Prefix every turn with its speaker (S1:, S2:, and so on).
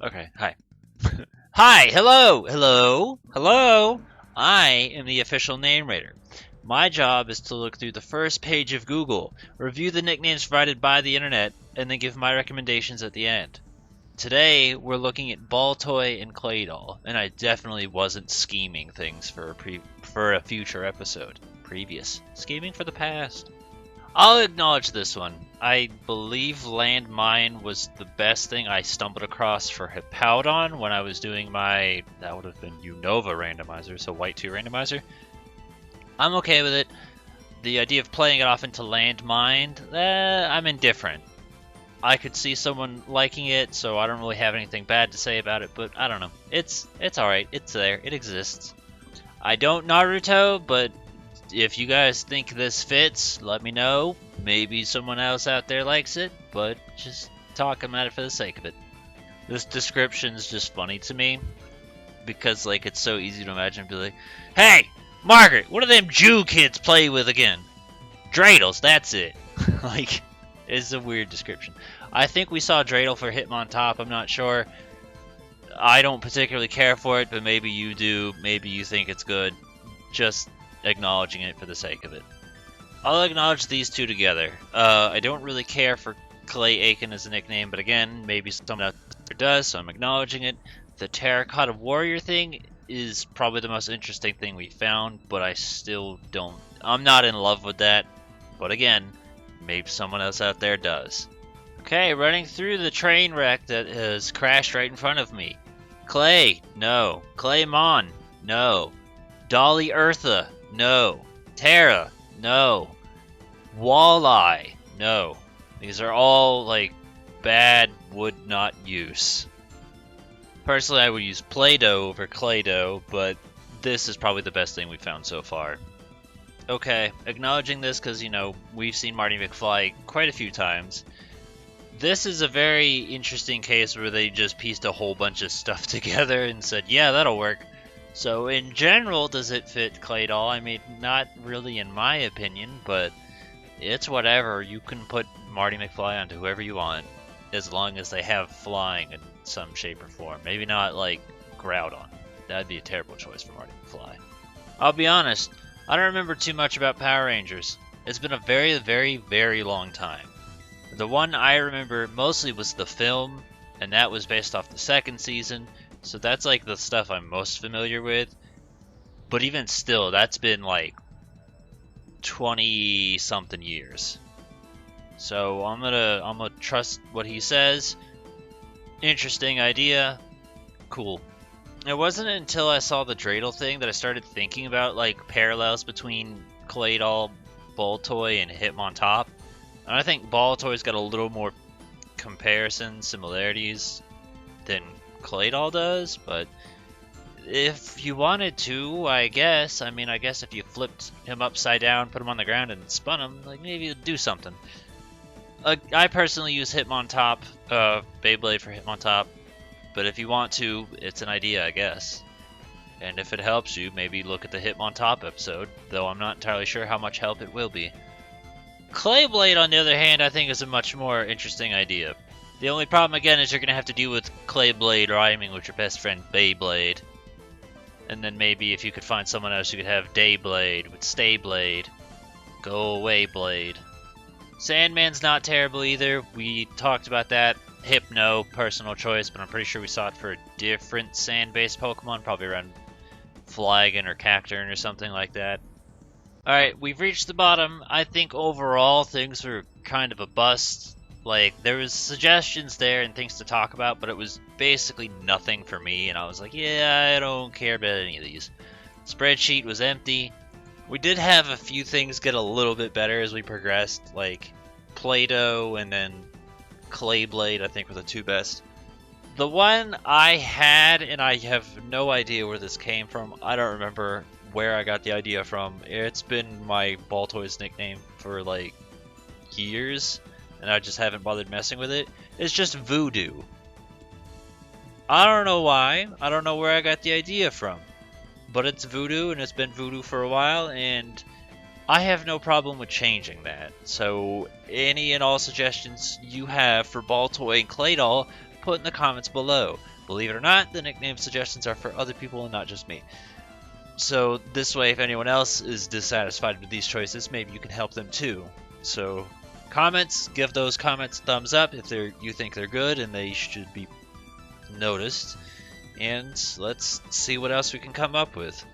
S1: Okay, hi. Hi, hello. I am the official name raider. My job is to look through the first page of Google, review the nicknames provided by the internet, and then give my recommendations at the end. Today, we're looking at Baltoy and Claydol, and I definitely wasn't scheming things for a future episode. Previous. Scheming for the past. I'll acknowledge this one. I believe Landmine was the best thing I stumbled across for Hippowdon when I was doing my, that would have been Unova randomizer, so White 2 randomizer. I'm okay with it. The idea of playing it off into Landmine, I'm indifferent. I could see someone liking it, so I don't really have anything bad to say about it, but I don't know. It's alright, it's there, it exists. I don't Naruto, but if you guys think this fits, let me know. Maybe someone else out there likes it, but just talking about it for the sake of it. This description's just funny to me because like it's so easy to imagine be like, "Hey, Margaret, what do them Jew kids play with again?" Dreidels, that's it. Like, it's a weird description. I think we saw Dreidel for Hitmontop, I'm not sure. I don't particularly care for it, but maybe you do. Maybe you think it's good. Just acknowledging it for the sake of it. I'll acknowledge these two together. I don't really care for Clay Aiken as a nickname, but again, maybe someone out there does, so I'm acknowledging it. The Terracotta Warrior thing is probably the most interesting thing we found, but I still don't... I'm not in love with that, but again, maybe someone else out there does. Okay, running through the train wreck that has crashed right in front of me. Clay, no. Claymon, no. Dolly Eartha, no. Terra, no. Walleye, no. These are all, like, bad would not use. Personally, I would use PlayDoh over Claydol, but this is probably the best thing we've found so far. Okay, acknowledging this because, you know, we've seen Marty McFly quite a few times. This is a very interesting case where they just pieced a whole bunch of stuff together and said, yeah, that'll work. So in general, does it fit Claydol? I mean, not really in my opinion, but it's whatever. You can put Marty McFly onto whoever you want, as long as they have flying in some shape or form. Maybe not like Groudon. That'd be a terrible choice for Marty McFly. I'll be honest, I don't remember too much about Power Rangers. It's been a very, very, very long time. The one I remember mostly was the film, and that was based off the second season. So that's like the stuff I'm most familiar with. But even still, that's been like 20 something years. So I'm gonna trust what he says. Interesting idea. Cool. It wasn't until I saw the Dreidel thing that I started thinking about like parallels between Claydol, Baltoy, and Hitmontop. And I think Baltoy's got a little more similarities than Claydol does, but if you wanted to, I guess if you flipped him upside down, put him on the ground, and spun him, like maybe it'd do something. I personally use Hitmontop, Beyblade for Hitmontop, but if you want to, it's an idea, I guess. And if it helps you, maybe look at the Hitmontop episode, though I'm not entirely sure how much help it will be. Clayblade, on the other hand, I think is a much more interesting idea. The only problem, again, is you're going to have to deal with Clayblade rhyming with your best friend Beyblade. And then maybe if you could find someone else, you could have Dayblade with Stayblade. Go away, Blade. Sandman's not terrible either. We talked about that. Hypno, personal choice, but I'm pretty sure we saw it for a different sand-based Pokemon, probably around Flagon or Cacturn or something like that. Alright, we've reached the bottom. I think overall things were kind of a bust. Like, there was suggestions there and things to talk about, but it was basically nothing for me, and I was like, yeah, I don't care about any of these. Spreadsheet was empty. We did have a few things get a little bit better as we progressed, like PlayDoh and then Clayblade, I think were the two best. The one I had, and I have no idea where this came from, I don't remember where I got the idea from. It's been my Baltoy's nickname for like years, and I just haven't bothered messing with it. It's just Voodoo. I don't know why. I don't know where I got the idea from. But it's Voodoo, and it's been Voodoo for a while, and I have no problem with changing that. So any and all suggestions you have for Baltoy and Claydol, input in the comments below. Believe it or not, the nickname suggestions are for other people and not just me. So this way, if anyone else is dissatisfied with these choices, maybe you can help them too. So comments, give those comments thumbs up if you think they're good and they should be noticed. And let's see what else we can come up with.